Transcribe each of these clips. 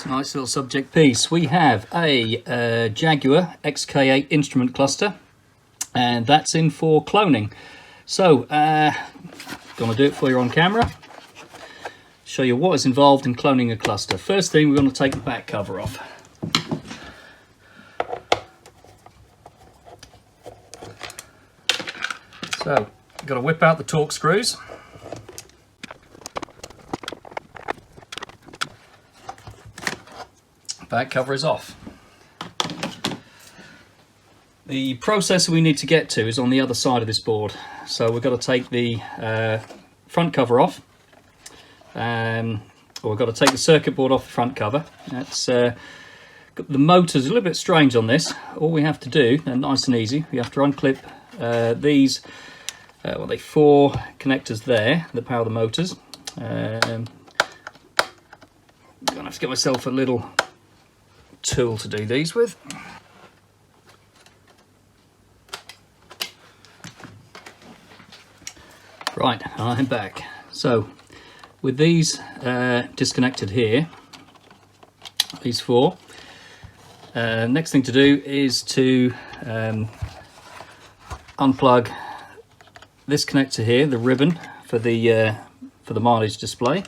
Nice little subject piece. We have a Jaguar XK8 instrument cluster, and that's in for cloning. So, gonna do it for you on camera. Show you what is involved in cloning a cluster. First thing, we're going to take the back cover off. So, you've got to whip out the torque screws. Back cover is off. The processor we need to get to is on the other side of this board. So we've got to take the front cover off. We've got to take the circuit board off the front cover. That's the motor's a little bit strange on this. All we have to do, and nice and easy, we have to unclip these, well, they 4 connectors there that power the motors. I'm gonna have to get myself a little tool to do these with. Right, I'm back. So with these disconnected here, these 4, next thing to do is to unplug this connector here, the ribbon for the mileage display.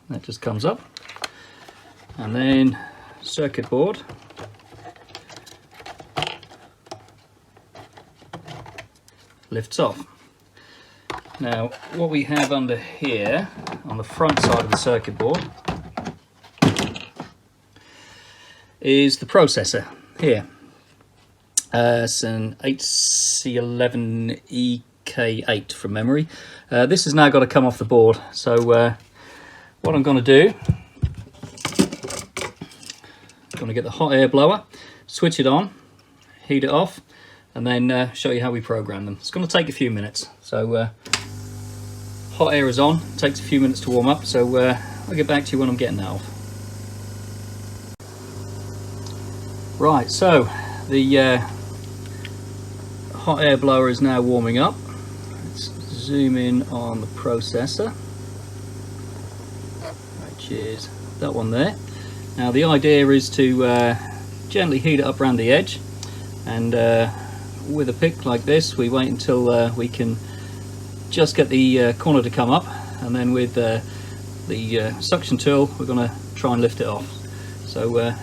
That just comes up, and then circuit board. Lifts off. Now, what we have under here, on the front side of the circuit board, is the processor here. It's an 8C11EK8 from memory. This has now got to come off the board. So what I'm going to do, I'm going to get the hot air blower, switch it on, heat it off, and then show you how we program them. It's going to take a few minutes. So hot air is on, it takes a few minutes to warm up, so I'll get back to you when I'm getting that off. Right, so the hot air blower is now warming up. Let's zoom in on the processor, which is that one there. Now the idea is to gently heat it up around the edge, and with a pick like this we wait until we can just get the corner to come up, and then with the suction tool we're going to try and lift it off. So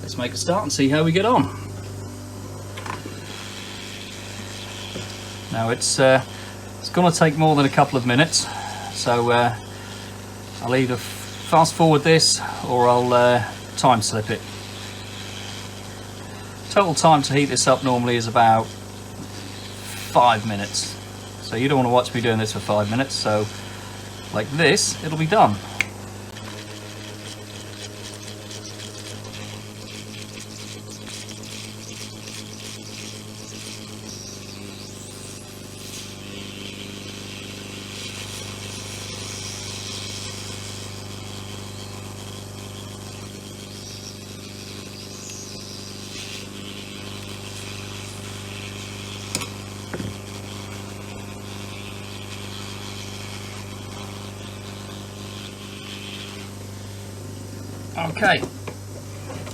let's make a start and see how we get on. Now it's going to take more than a couple of minutes, so I'll either fast forward this or I'll time slip it. Total time to heat this up normally is about 5 minutes. So you don't want to watch me doing this for 5 minutes, so like this, it'll be done. Okay,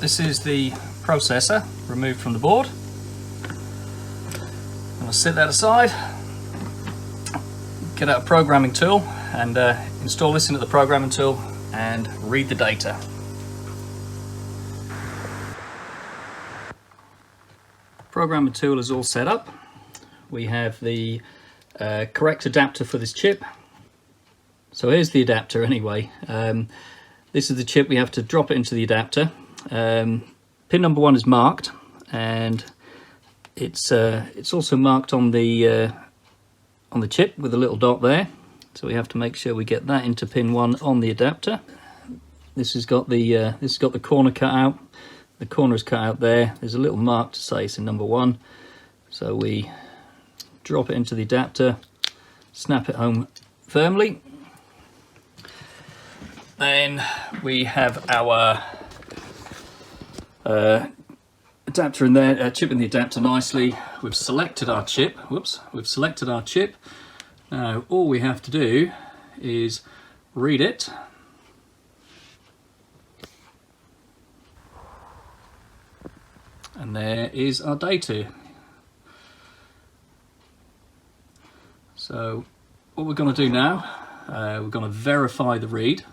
this is the processor removed from the board. I'm going to set that aside, get out a programming tool and install this into the programming tool and read the data. Programming tool is all set up. We have the correct adapter for this chip. So here's the adapter anyway. This is the chip. We have to drop it into the adapter. Pin number 1 is marked, and it's also marked on the chip with a little dot there. So we have to make sure we get that into pin 1 on the adapter. This has got the corner cut out. The corner is cut out there. There's a little mark to say it's in number 1. So we drop it into the adapter, snap it home firmly. Then we have our adapter in there, chip in the adapter nicely. We've selected our chip. Whoops, we've selected our chip. Now all we have to do is read it. And there is our data. So what we're going to do now, we're going to verify the read.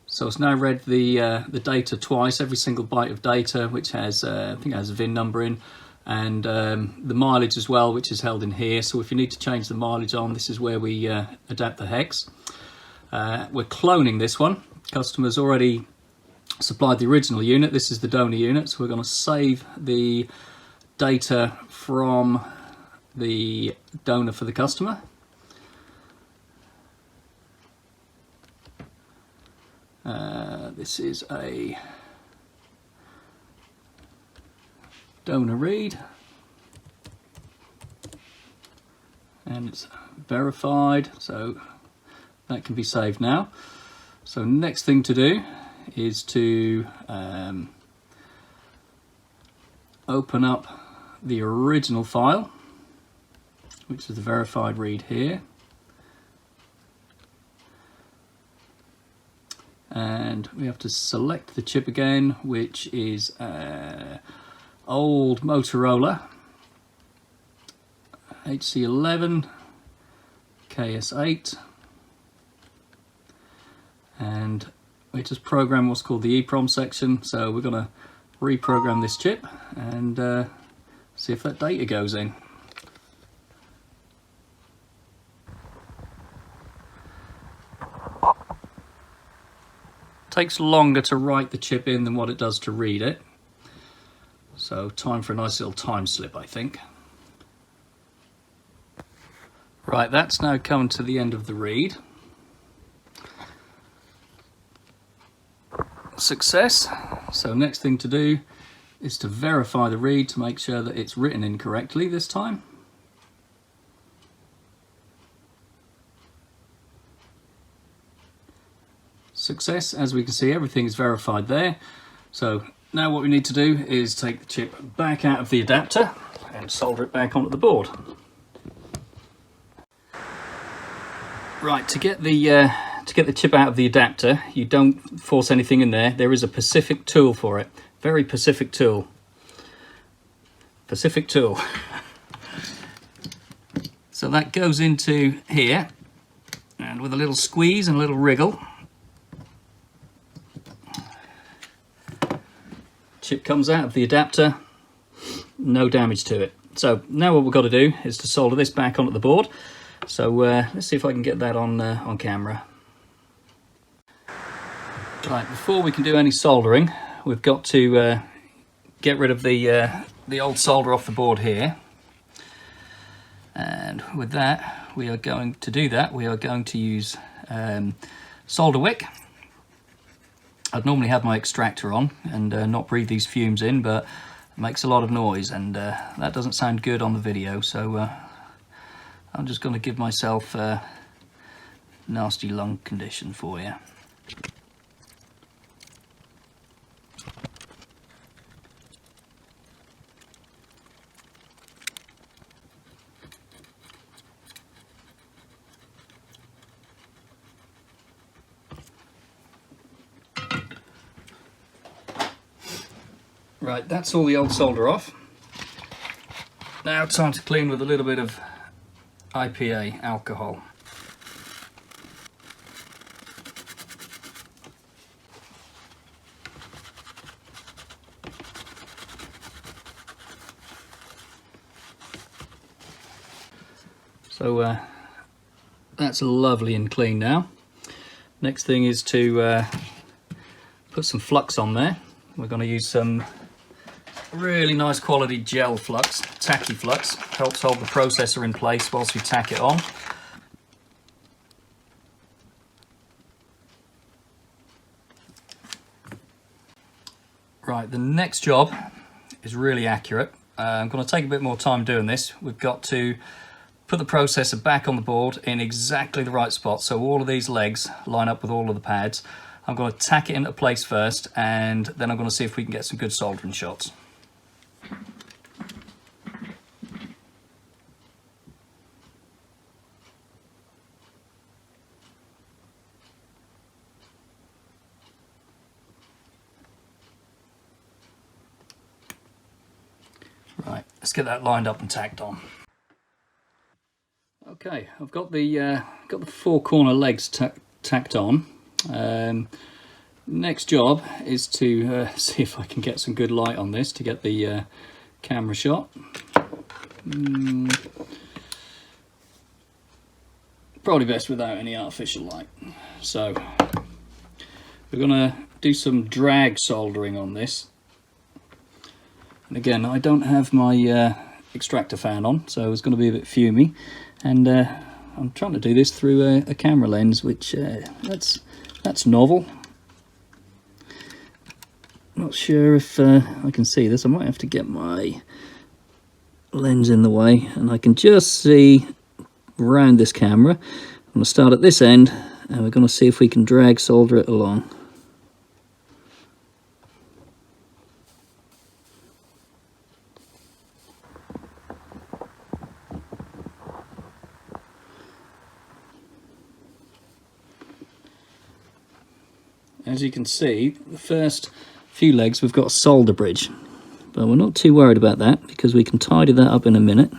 So it's now read the data twice, every single byte of data, which has, I think it has a VIN number in, and the mileage as well, which is held in here. So if you need to change the mileage on, this is where we adapt the hex. We're cloning this one. Customer's already supplied the original unit. This is the donor unit, so we're going to save the data from the donor for the customer. This is a donor read, and it's verified, so that can be saved now. So next thing to do is to open up the original file, which is the verified read here. And we have to select the chip again, which is old Motorola HC11 KS8, and we just program what's called the EEPROM section. So we're going to reprogram this chip and see if that data goes in. Takes longer to write the chip in than what it does to read it. So time for a nice little time slip, I think. Right, that's now come to the end of the read. Success. So next thing to do is to verify the read to make sure that it's written in correctly this time. Success. As we can see, everything is verified there. So now what we need to do is take the chip back out of the adapter and solder it back onto the board. Right, to get the chip out of the adapter, you don't force anything in there. There is a Pacific tool for it. Very Pacific tool. Pacific tool. So that goes into here, and with a little squeeze and a little wriggle, chip comes out of the adapter, no damage to it. So now what we've got to do is to solder this back onto the board. So let's see if I can get that on camera. Right, before we can do any soldering, we've got to get rid of the old solder off the board here. And with that, we are going to use solder wick. I'd normally have my extractor on and not breathe these fumes in, but it makes a lot of noise, and that doesn't sound good on the video, so I'm just going to give myself a nasty lung condition for you. Right, that's all the old solder off. Now time to clean with a little bit of IPA alcohol. So that's lovely and clean now. Next thing is to put some flux on there. We're going to use some really nice quality gel flux, tacky flux. Helps hold the processor in place whilst we tack it on. Right, the next job is really accurate. I'm going to take a bit more time doing this. We've got to put the processor back on the board in exactly the right spot, so all of these legs line up with all of the pads. I'm going to tack it into place first, and then I'm going to see if we can get some good soldering shots. let's get that lined up and tacked on. Okay, I've got the four corner legs tacked on. Next job is to see if I can get some good light on this to get the camera shot. Probably best without any artificial light. So we're gonna do some drag soldering on this. And again, I don't have my extractor fan on, so it's going to be a bit fumy. And I'm trying to do this through a camera lens, which that's novel. Not sure if I can see this. I might have to get my lens in the way, and I can just see around this camera. I'm going to start at this end, and we're going to see if we can drag solder it along. As you can see, the first few legs we've got a solder bridge, but we're not too worried about that because we can tidy that up in a minute.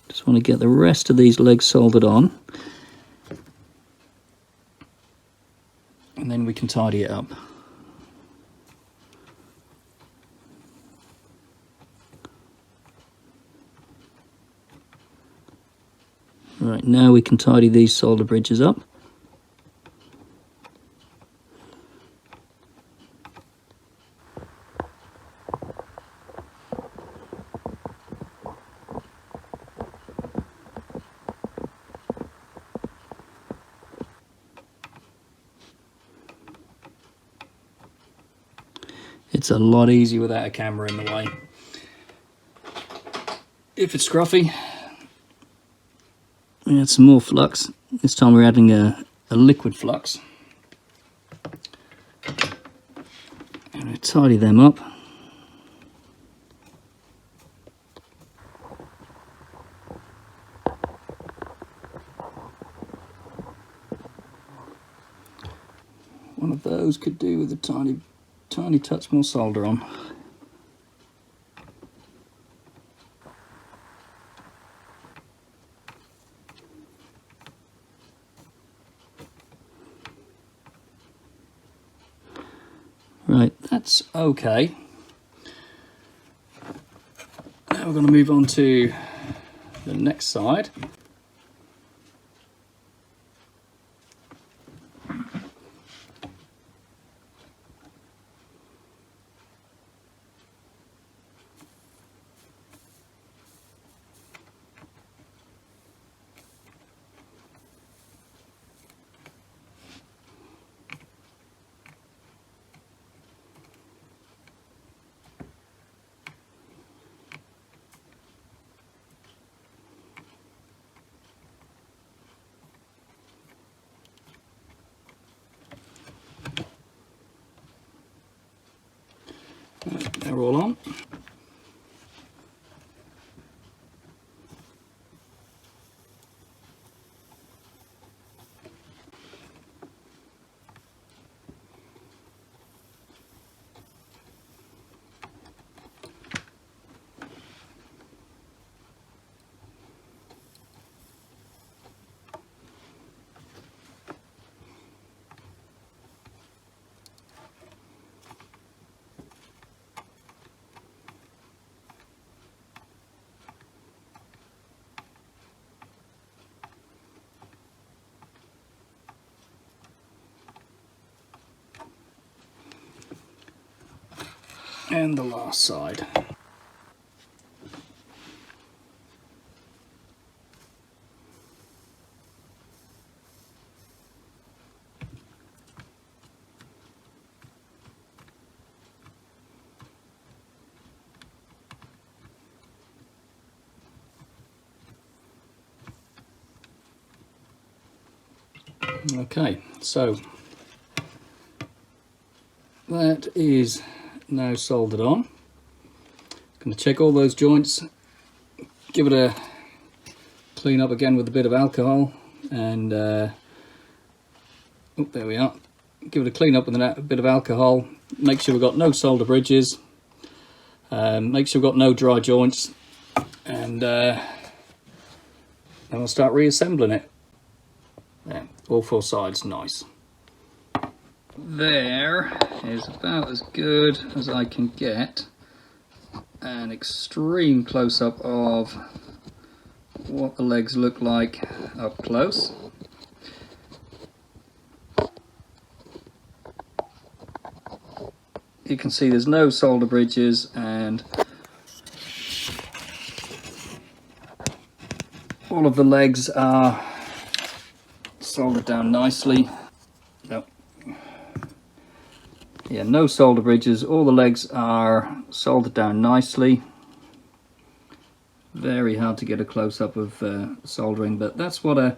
Just want to get the rest of these legs soldered on, and then we can tidy it up. Right, now we can tidy these solder bridges up. It's a lot easier without a camera in the way. If it's scruffy, we add some more flux. This time we're adding a liquid flux. And we tidy them up. One of those could do with a tiny touch more solder on. Right, that's okay. Now we're going to move on to the next side. They're all on. And the last side. Okay, so that is now soldered on. Going to check all those joints, give it a clean up again with a bit of alcohol, and oh, there we are. Give it a clean up with a bit of alcohol. Make sure we've got no solder bridges. Make sure we've got no dry joints. and then we'll start reassembling it. Yeah, all four sides, nice. There is about as good as I can get. An extreme close-up of what the legs look like up close. You can see there's no solder bridges, and all of the legs are soldered down nicely. Nope. Yeah, no solder bridges. All the legs are soldered down nicely. Very hard to get a close-up of soldering, but that's what a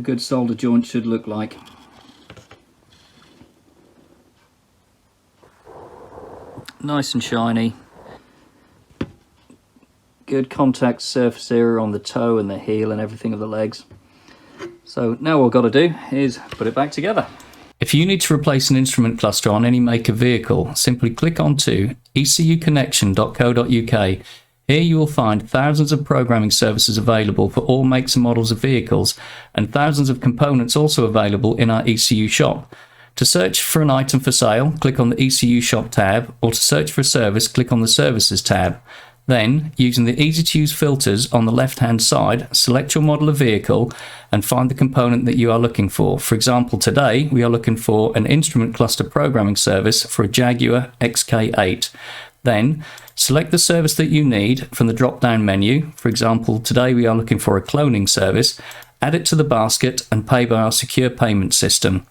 good solder joint should look like. Nice and shiny. Good contact surface area on the toe and the heel and everything of the legs. So now what I've got to do is put it back together. If you need to replace an instrument cluster on any make of vehicle, simply click onto ecuconnection.co.uk. Here you will find thousands of programming services available for all makes and models of vehicles, and thousands of components also available in our ECU shop. To search for an item for sale, click on the ECU shop tab, or to search for a service, click on the services tab. Then, using the easy-to-use filters on the left-hand side, select your model of vehicle and find the component that you are looking for. For example, today we are looking for an instrument cluster programming service for a Jaguar XK8. Then, select the service that you need from the drop-down menu. For example, today we are looking for a cloning service. Add it to the basket and pay by our secure payment system.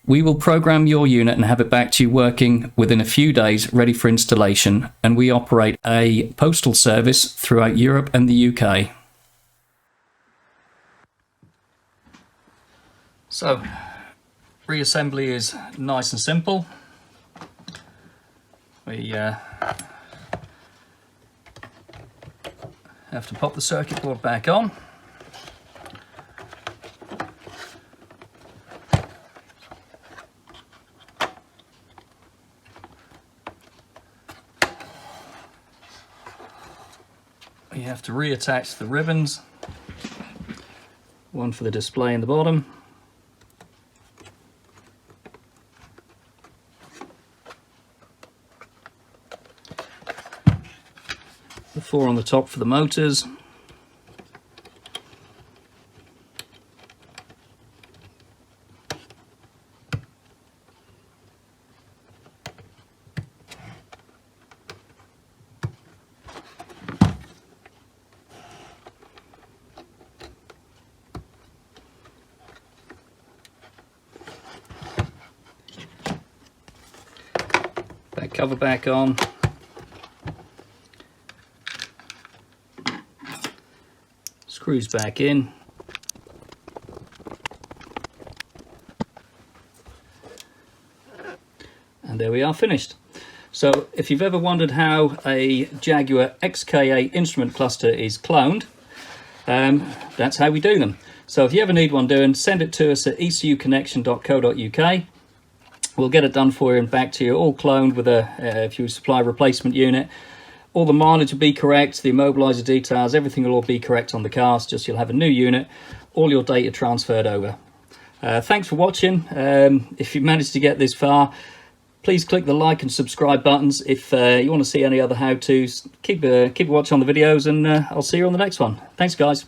We will program your unit and have it back to you working within a few days, ready for installation, and we operate a postal service throughout Europe and the UK. So, reassembly is nice and simple. We have to pop the circuit board back on. We have to reattach the ribbons, one for the display in the bottom, the four on the top for the motors, that cover back on, screws back in, and there we are, finished. So if you've ever wondered how a Jaguar XK8 instrument cluster is cloned, that's how we do them. So if you ever need one doing, send it to us at ecuconnection.co.uk. We'll get it done for you and back to you, all cloned with if you supply a replacement unit. All the mileage will be correct, the immobilizer details, everything will all be correct on the cars, just you'll have a new unit, all your data transferred over. Thanks for watching. If you've managed to get this far, please click the like and subscribe buttons. If you want to see any other how-tos, keep a watch on the videos, and I'll see you on the next one. Thanks, guys.